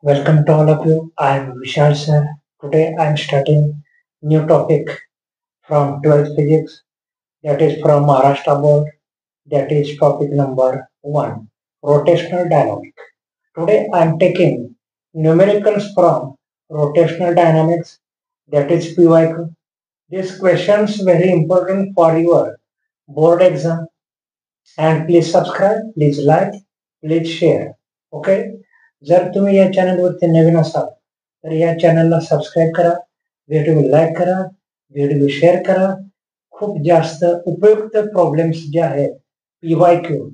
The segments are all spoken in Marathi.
Welcome to all of you. I am Vishal sir. Today I am starting new topic from 12th physics, that is from Maharashtra board, that is topic number 1, rotational dynamics. Today I am taking numericals from rotational dynamics, that is PYQ. These questions very important for your board exam, and please subscribe, please like, please share. Okay, जर तुम्ही या चॅनलवरती नवीन असाल तर या चॅनलला सबस्क्राईब करा, व्हिडिओ लाईक करा, व्हिडिओ शेअर करा. खूप जास्त उपयुक्त प्रॉब्लेम्स जे आहेत पीवायक्यू,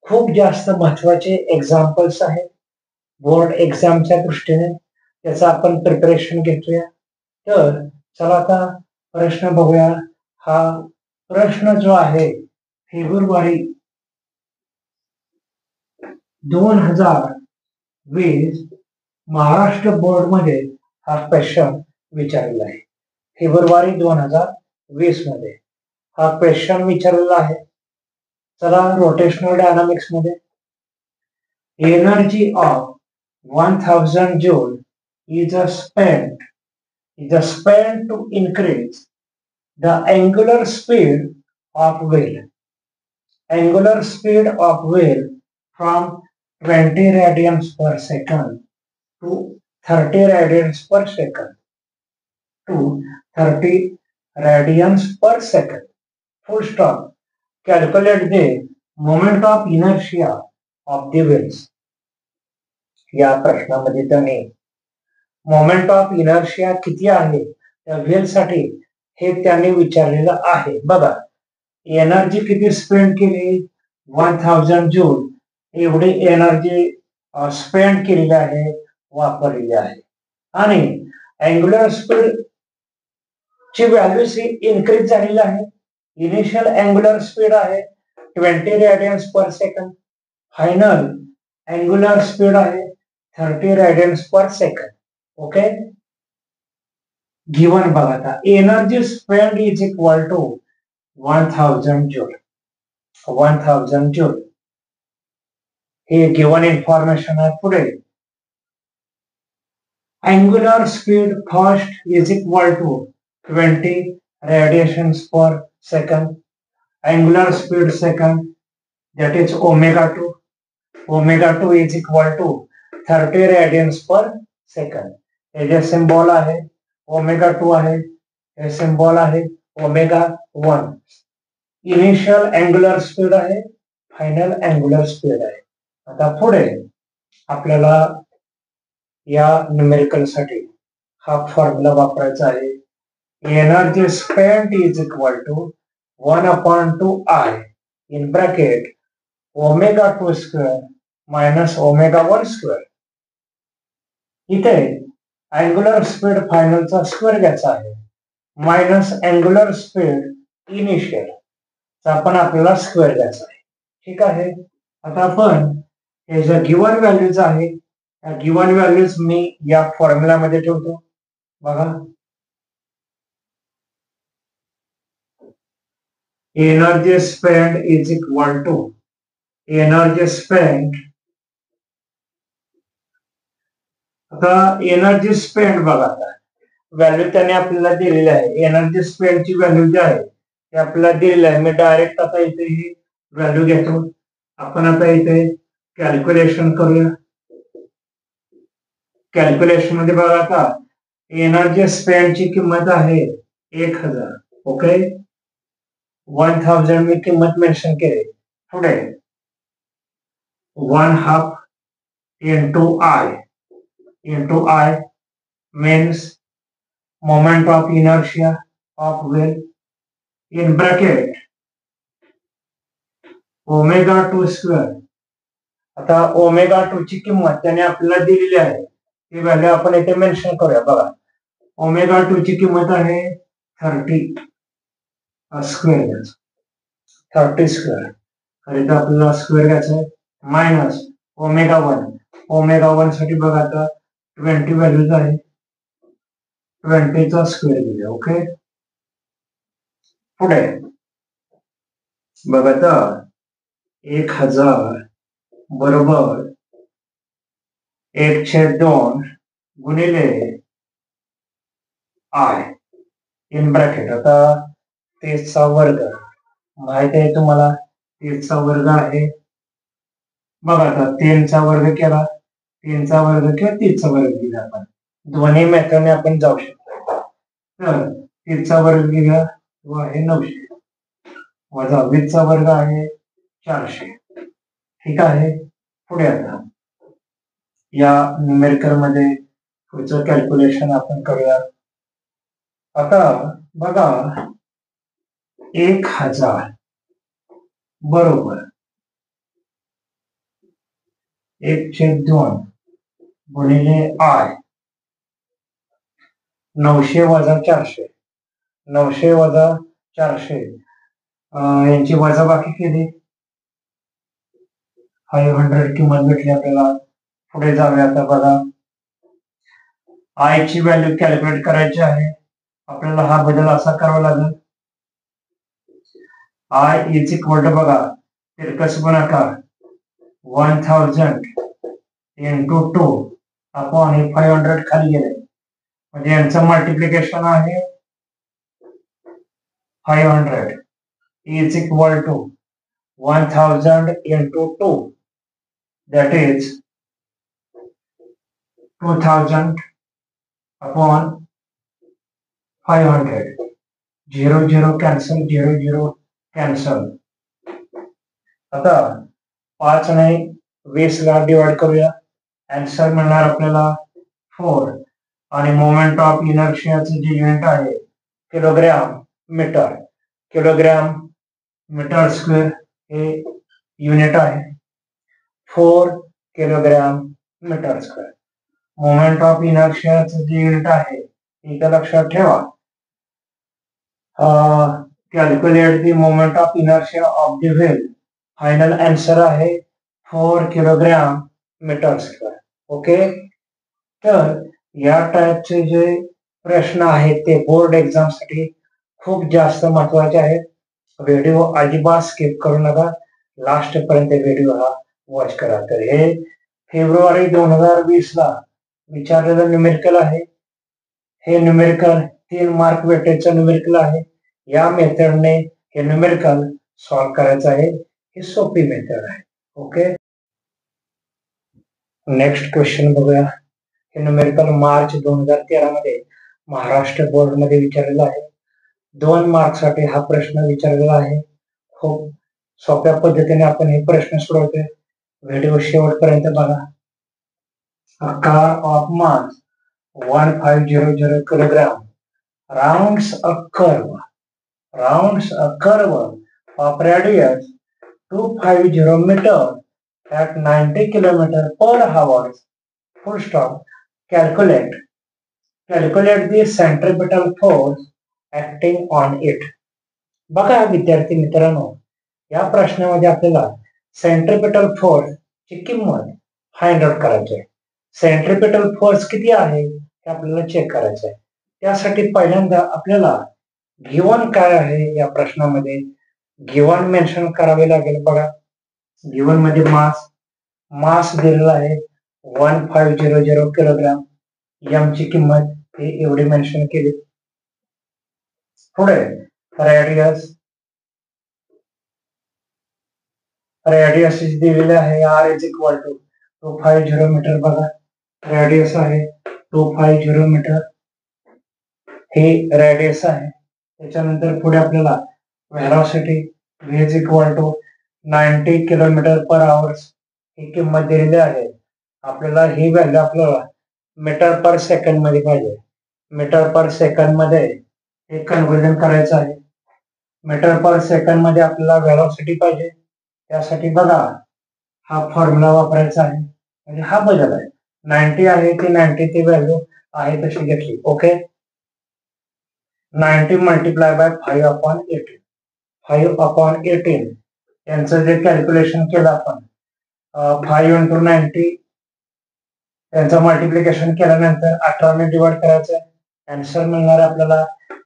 खूप जास्त महत्वाचे एक्झाम्पल्स आहेत बोर्ड एक्झामच्या दृष्टीने, त्याचं आपण प्रिपरेशन घेतोया. तर चला आता प्रश्न बघूया. हा प्रश्न जो आहे फेब्रुवारी 2020 महाराष्ट्र बोर्ड मध्ये हा क्वेश्चन विचारलेला आहे. फेब्रुवारी 2020 मध्ये हा क्वेश्चन विचारलेला आहे. चला रोटेशनल डायनामिक्स मध्ये energy of 1000 joule is spent to increase the angular speed of wheel. Angular speed of wheel from 20 radians per second to 30 radians per second to 30 radians per second. Full stop. Calculate the moment of inertia of the wheels. या प्रश्नामध्ये त्याने मोमेंट ऑफ इनर्शिया किती आहे त्या व्हील साठी हे त्याने विचारलेलं आहे. बघा, एनर्जी किती स्पेंड केली, 1000 जूल एवढी एनर्जी स्पेंड केलेली आहे, वापरलेली आहे. आणि अँग्युलर स्पीड ची व्हॅल्यू इन्क्रीज झालेली आहे. इनिशियल अँग्युलर स्पीड आहे 20 radians per second, final angular speed आहे 30 radians per second. Okay, given बघा आता energy spend is equal to 1000 joule. 1000 joule हे गिवन इन्फॉर्मेशन आहे. पुढे angular speed first is equal to 20 radians per second. Angular speed second, that is omega 2. Omega 2 is equal to 30 radians per second. हे जे सिंबॉल आहे ओमेगा 2 आहे, हे सिंबॉल आहे ओमेगा 1. इनिशियल अँग्युलर स्पीड आहे, फायनल अँग्युलर स्पीड आहे. आता पुढे आपल्याला या न्यूमेरिकल साठी हा फॉर्म्युला वापरायचा आहे. Energy spent is equal to 1/2I in bracket omega 2 square minus omega 1 square. इथे अँग्युलर स्पीड फायनलचा स्क्वेअर घ्यायचा आहे मायनस अँग्युलर स्पीड इनिशियल आपण आपल्याला स्क्वेअर घ्यायचा आहे. ठीक आहे, आता आपण हे जे गिवन व्हॅल्यूज आहे या गिवन व्हॅल्यूज मी या फॉर्म्युला मध्ये ठेवतो. बघा, energy spend is equal to energy spend. आता एनर्जी स्पेंड बघा, आता व्हॅल्यू त्याने आपल्याला दिलेली आहे. एनर्जी स्पेंडची व्हॅल्यू जी आहे ती आपल्याला दिलेली आहे. मी डायरेक्ट आता इथे ही व्हॅल्यू घेतो. आपण आता इथे कॅल्क्युलेशन करूया. कॅल्क्युलेशन मध्ये बघा, आता एनर्जी स्पेंडची किंमत आहे 1000. ओके, 1000 मी किंमत मेन्शन केली. पुढे 1/2 into I means moment of inertia of wheel in bracket omega 2 square. आता ओमेगा 2 ची किंमत त्याने आपल्याला दिलेली आहे, ती व्हॅल्यू आपण इथे मेन्शन करूया. बघा, ओमेगा 2 ची किंमत आहे 30 स्क्वेअर, 30 स्क्वेअर. तर इथे आपल्याला स्क्वेअर घ्यायचं आहे मायनस ओमेगा 1. ओमेगा 1 साठी बघा आता 20 व्हॅल्यूज आहे, 20 चा स्क्वेअर घेऊया. ओके, पुढे बघा आता 1000 बरोबर 1/2 गुणिले आय इन ब्रॅकेट. आता 30चा वर्ग माहिती आहे तुम्हाला, 30चा वर्ग आहे. बघा आता 3चा वर्ग केला, 3चा वर्ग किंवा 30चा वर्ग केला, आपण दोन्ही मेथडने आपण जाऊ शकतो. तर 30चा वर्ग केला तो आहे 900 वजा 20चा वर्ग आहे 400. ठीक आहे. पुढे आता या न्यूमेरिकल मध्ये पुढचं कॅल्क्युलेशन आपण करूया. आता बघा 1000 बरोबर 1/2 गुणिले आय 900 वजा 400, 900 वजा 400 यांची वजाबाकी केली, 500 किंमत भेटली आपल्याला. पुढे जाऊया. आता बघा आय ची व्हॅल्यू कॅल्क्युलेट करायची आहे आपल्याला. हा बदल असा करावा लागेल, आय इज इक्वल टू बघा तिरकस गुणाकार 1000 इंटू 2 अपॉन 500 खाली गेले म्हणजे यांचं मल्टिप्लिकेशन आहे 500 is equal to 1000 into 2 that is 2000 upon 500. 0 0 cancel, 0 0 cancel. आता 5 ने 20 ला डिवाइड करूया, आन्सर मिळणार आपल्याला 4. आणि मोमेंट ऑफ इनर्शियाचे जे युनिट आहे kilogram metre, kilogram metre square हे युनिट आहे 4 kilogram metre square. Moment of इनर्शियाचं जे युनिट आहे इथं लक्षात ठेवा. Calculate the moment of inertia of the wheel. Final answer आहे 4 किलोग्राम मीटर स्क्वेअर. ओके. तर या टाइपचे जे प्रश्न आहेत ते बोर्ड एक्झाम साठी खूप जास्त महत्वाचे आहेत. व्हिडिओ अजिबात स्किप करू नका, लास्ट पर्यंत व्हिडिओ हा वॉच करा. तर हे फेब्रुवारी 2020 ला विचारलेलं न्यूमेरिकल आहे. हे न्यूमेरिकल 3 मार्क वेटेजचं न्यूमेरिकल आहे. या मेथडने हे न्यूमेरिकल सॉल्व्ह करायचं आहे. ही सोपी मेथड आहे. ओके. नेक्स्ट क्वेश्चन बघूया. हे न्यूमेरिकल मार्च 2013 मध्ये महाराष्ट्र बोर्ड मध्ये विचारलेला आहे. 2 मार्क साठी हा प्रश्न विचारलेला आहे. खूप सोप्या पद्धतीने आपण हे प्रश्न सोडवतोय. व्हिडिओ शेवटपर्यंत बघा. A car of mass 1500 kilogram rounds a curve of radius 250 meter at 90 kilometer per hour. Full stop. Calculate the centripetal force acting on it. बघा विद्यार्थी मित्रांनो, या प्रश्नामध्ये आपल्याला सेंट्रिपिटल फोर्स ची किंमत फाइंड आउट करायची आहे. सेंट्रिपिटल फोर्स किती आहे ते आपल्याला चेक करायचं आहे. त्यासाठी पहिल्यांदा आपल्याला गिवन काय आहे या प्रश्नामध्ये गिवन मेन्शन करावे लागेल. बघा गिवन मध्ये मास दिलेला आहे 1500 किलोग्राम. एम ची किंमत हे एवढी मेन्शन केली. पुढे रेडियस दिलेले आहे r is equal to 250 metre. बघा रेडियस आहे 250 मीटर, हे रेडियस आहे. त्याच्यानंतर पुढे आपल्याला velocity v is equal to 90 kilometre per hour ही किंमत दिलेली आहे. आपल्याला ही व्हॅल्यू आपल्याला मीटर पर सेकंड मध्ये पाहिजे. मीटर पर सेकंड मध्ये हे कन्व्हर्जन करायचं आहे. मीटर पर सेकंड मध्ये आपल्याला व्हेलॉसिटी पाहिजे. त्यासाठी बघा हा फॉर्म्युला वापरायचा आहे. म्हणजे हा बदल आहे 90 आहे ती 90 ती व्हॅल्यू आहे तशी घेतली. ओके. 90 मल्टिप्लाय बाय 5/18 5/18 यांचं जे कॅल्क्युलेशन केलं आपण 5 इंटू 90 यांचं मल्टिप्लिकेशन केल्यानंतर 18 ने डिवाइड करायचं. आन्सर मिळणार आपल्याला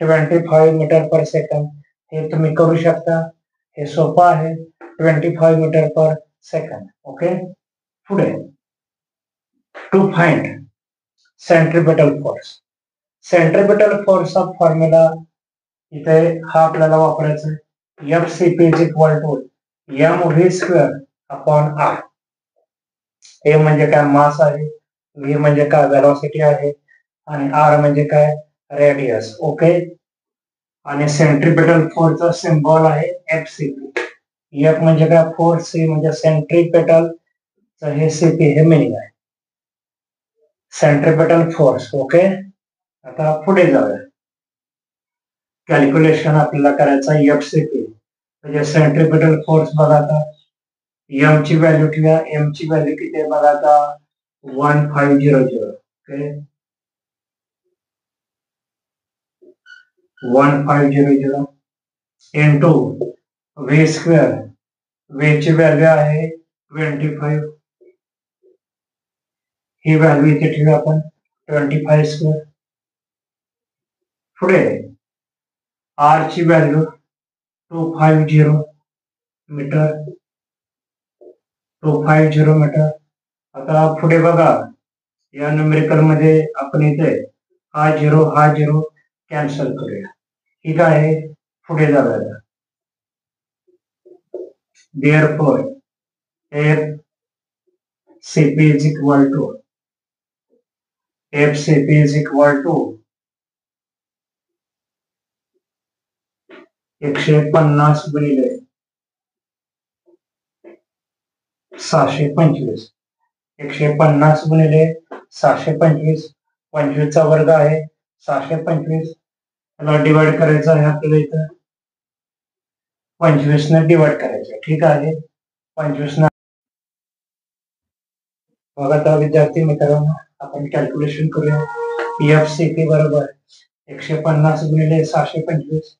25 मीटर पर सेकंड. हे तुम्ही करू शकता. हे सोपं आहे 25 मीटर पर सेकंड. ओके. पुढे to find centripetal force. Centripetal फोर्सचा फॉर्म्युला इथे हा आपल्याला वापरायचा आहे. FCP is equal to mv square upon R. A म्हणजे काय, मास आहे. व्ही म्हणजे काय, वेलोसिटी आहे. आणि आर म्हणजे काय, रेडियस. ओके. आणि सेंट्रिपेटल फोर्सचा सिम्बॉल आहे FCP. एफ म्हणजे काय, फोर्स. सी म्हणजे सेंट्रिपेटल, हे सीपी हे मिनिंग आहे. Centripetal force. ओके. आता पुढे जाऊया. कॅल्क्युलेशन आपल्याला करायचं आहे FCP म्हणजे सेंट्रिपेटल फोर्स. बघा आता एम ची व्हॅल्यू ठेवा. एम ची व्हॅल्यू किती आहे बघा आता 1500. Okay. 1500 into V square. V ची व्हॅल्यू आहे 25. ही व्हॅल्यू इथे ठेवू आपण 25 स्क्वेअर. पुढे आर ची व्हॅल्यू 250 मीटर. 250 मीटर. आता पुढे बघा या न्यूमेरिकल मध्ये आपण इथे हा झिरो कॅन्सल करूया. ठीक आहे. पुढे जाऊया. Therefore, FCP is equal to 150 गुणिले 625. 150 गुणिले 625. 25 चा वर्ग आहे 625. त्याला डिवाइड करायचं आहे आपल्याला इथं. 25 ने डिवाइड करायचं. ठीक आहे. 25 ने बघा आता विद्यार्थी मित्रांनो आपण कॅल्क्युलेशन करूया. FCP बरोबर 150 गुणिले 625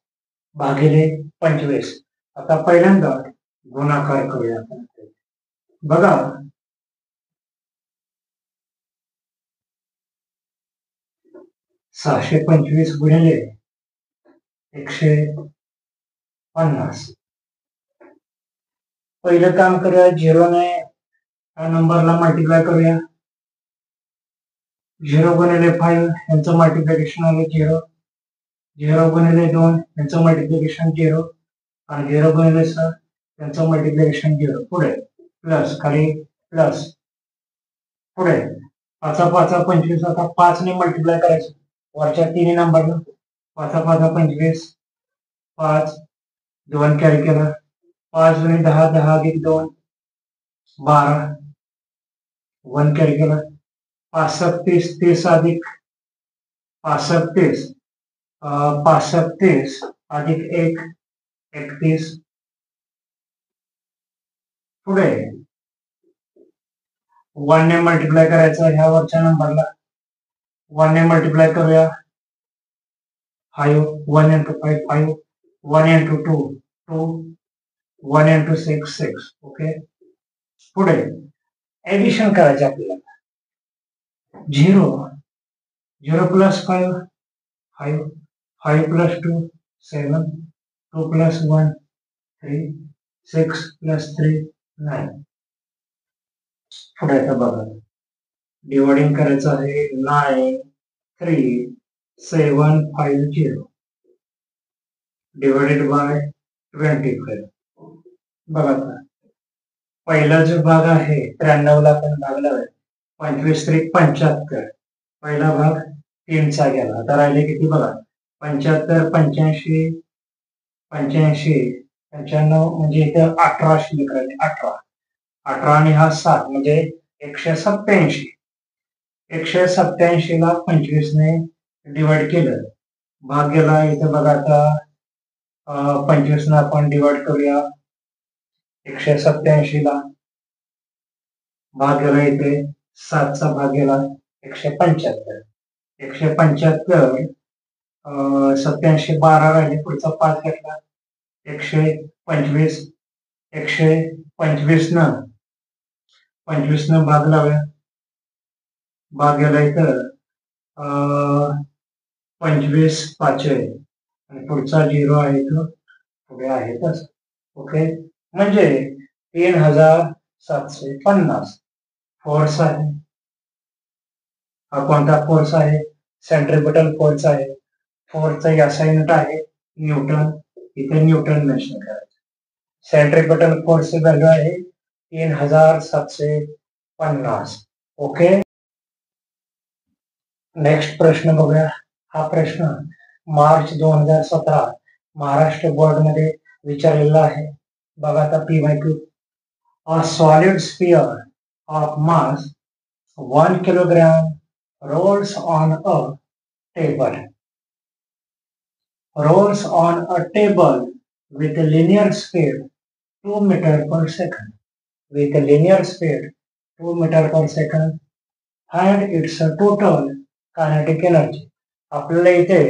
भागिले 25. आता पहिल्यांदा गुणाकार करूया आपण. बघा 625 गुणिले 150. पहिलं काम करूया, झिरोने नंबरला मल्टिप्लाय करूया. 0 गुणिले 5 यांचं मल्टिप्लिकेशन आलं 0. 0 गुणिले 2 यांचं मल्टिप्लिकेशन 0. आणि 0 गुणिले 6 यांचं मल्टिप्लिकेशन 0. पुढे प्लस, खाली प्लस. पुढे 5 5 25. आता 5 ने मल्टिप्लाय करायचं वरच्या तिन्ही नंबरला. 5 5 25. 5 2 कॅरी केला. 5 गुणिले 10 10 अधिक 2 12. 1 कॅरी केला. 5 7 30 30 अधिक 5 7 30. 5 7 30 अधिक 1 31. पुढे 1 ने मल्टिप्लाय करायचं ह्या वरच्या नंबरला. 1 ने मल्टिप्लाय करूया 5. 1 into 5 5. 1 into 2 2. 1 into 6 6. ओके. पुढे एडिशन करायचे आपल्याला. 0 0 plus 5 5. 5 plus 2 7. 2 plus 1 3. 6 plus 3 9. पुढे आता बघा डिवाइडिंग करायचं आहे 9 3 7 5 0 डिवाइडेड बाय 25. बघा पहिला जो भाग आहे 93 ला आपण भाग लावूया. 25 3 75. पहिला भाग 3 चा गेला. आता राहिले किती बघा 75 85 85 95 म्हणजे इथे 18 शिल्लक राहिले. 18 18 आणि हा 7 म्हणजे 187. 187 ला 25 ने डिवाइड केलं भाग गेला. इथे बघा आता 25 ने आपण डिवाइड करूया. 187 ला भाग गेला. इथे 7 चा भाग गेला 175. 175 87 12 राहिले. पुढचा 5 घेतला 125. 125 न 25 न भाग लावूया. भाग गेला इथं 25 5 आणि पुढचा 0 आहे तो पुढे आहे तस. ओके. म्हणजे 3750 फोर्स आहे. हा कोणता फोर्स आहे? सेंट्रिपिटल फोर्स आहे. फोर्सचा याचा युनिट आहे न्यूटन. इथे न्यूटन मेन्शन करायचं. सेंट्रिपिटल फोर्स ची व्हॅल्यू आहे 3750. ओके. नेक्स्ट प्रश्न बघूया. हा प्रश्न मार्च 2017 महाराष्ट्र बोर्ड मध्ये विचारलेला आहे. बघा आता PYQ. A solid sphere of mass 1 kilogram rolls on a table. Rolls on a table with a linear speed 2 meter per second. With a linear speed 2 meter per second. Find its total kinetic energy. आपल्याला इथे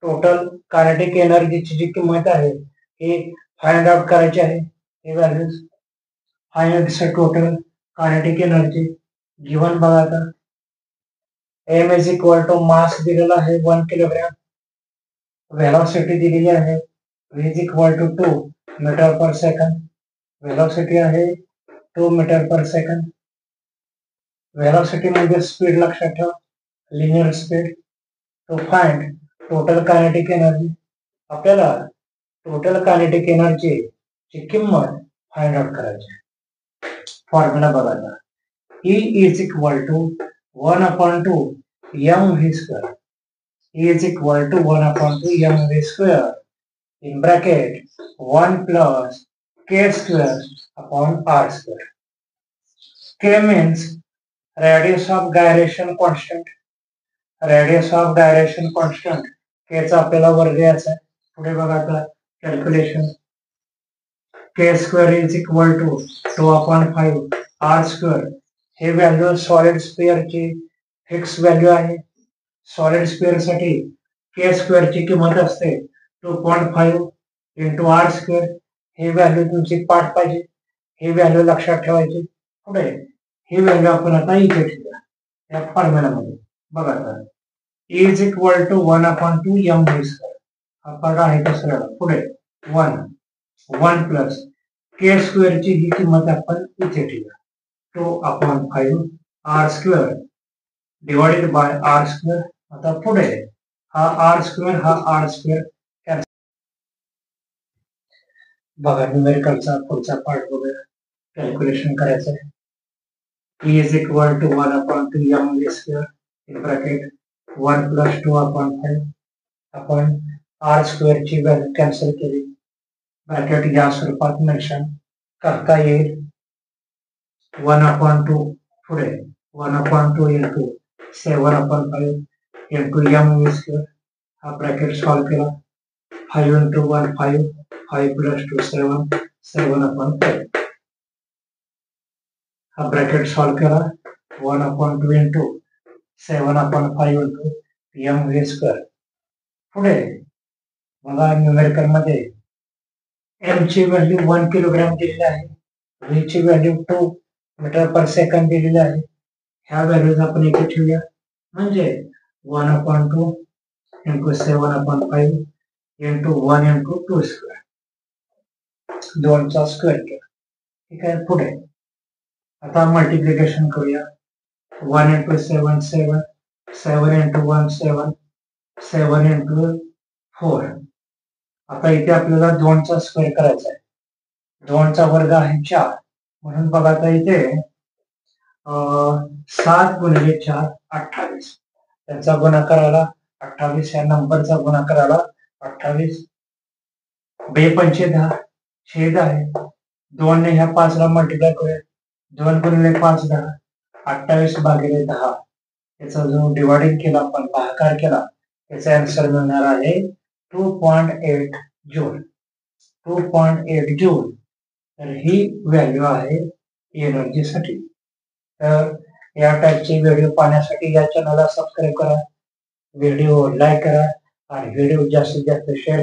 टोटल कायनेटिक एनर्जीची जी किंमत आहे ही फाइंड आउट करायची आहे. ही values find its total kinetic energy given. बघा आता m is equal to mass दिलेला आहे 1 किलोग्राम. वेलोसिटी दिलेली आहे v is equal to 2 metre per second. Velocity आहे 2 मीटर पर सेकंड. वेलोसिटी म्हणजे स्पीड लक्षात ठेवा, linear speed. To find total kinetic energy. आपल्याला टोटल कायनेटिक एनर्जी ची किंमत फाइंड आउट करायची. फॉर्म्युला बघा आता. E is equal to 1/2 mv square. E is equal to 1/2 mv square in bracket 1 plus k square upon r square. K means radius of gyration constant. Radius of gyration constant k चा आपल्याला वर्ग यायचा आहे. पुढे बघा आता calculation. k square is equal to 2/5 r square. हे व्हॅल्यू सॉलिड स्फिअरची फिक्स व्हॅल्यू आहे. सॉलिड स्फिअर साठी k स्क्वेअर ची किंमत असते 2.5 इंटू r स्क्वेअर. ही व्हॅल्यू तुमची पाठ पाहिजे. ही व्हॅल्यू लक्षात ठेवायची. पुढे ही व्हॅल्यू आपण आता इथे ठेवूया या फॉर्म्युलामध्ये. बघा आता E is equal to 1/2 mv square. हा पार्ट आहे तसं. पुढे 1 प्लस k स्क्वेअर ची ही किंमत आपण इथे ठेवूया 2/5 r square divided by r square. आता पुढे हा r स्क्वेअर हा r स्क्वेअर कॅन्सल. बघा न्यूमेरिकलचा पुढचा पार्ट बघूया. कॅल्क्युलेशन करायचं आहे. E is equal to 1/2 mv square in bracket 1 plus 2/5. आपण r स्क्वेअर ची व्हॅल्यू कॅन्सल केली. ब्रॅकेट या स्वरूपात मेन्शन करता येईल. 1/2 पुढे 1/2 इंटू 7/5 इंटू mv स्क्वेअर. हा ब्रॅकेट सॉल्व केला. 5 इंटू 1 5 5 प्लस 2 7 7/5. हा ब्रॅकेट सॉल्व केला. 1/2 इंटू 7/5 इंटू mv स्क्वेअर. पुढे बघा न्यूमेरिकल मध्ये m ची व्हॅल्यू 1 किलोग्राम दिलेली आहे. v ची व्हॅल्यू 2 मीटर पर सेकंड दिलेली आहे. ह्या व्हॅल्यूज आपण इथे ठेवूया. म्हणजे 1/2 इंटू 7/5 इंटू 1 इंटू 2 स्क्वेअर. 2 चा स्क्वेअर केला. ठीक आहे. पुढे आता मल्टिप्लिकेशन करूया. 1 इंटू 7 7 7 इंटू 1 7 7 इंटू 4. आता इथे आपल्याला 2 चा स्क्वेअर करायचा आहे. 2 चा वर्ग आहे 4. म्हणून बघा आता इथे 7 गुणिले 4 28. त्यांचा गुणाकाराला 28. या नंबरचा गुणाकाराला 28. 2 पंचे 10 छेद आहे. 2 ने ह्या 5 ला मल्टिप्लाय करूया. 2 गुणिले 5 10. 28 भागिले 10. याचा जो डिवाइडिंग केला आपण भागाकार केला याचा आन्सर मिळणार आहे 2.8 जूल. 2.8 जूल. तर ही व्हॅल्यू आहे एनर्जी साठी. तर या टाइपचे व्हिडिओ पाहण्यासाठी या चॅनलला सबस्क्राईब करा, व्हिडिओ लाईक करा आणि व्हिडिओ जास्तीत जास्त शेअर करा.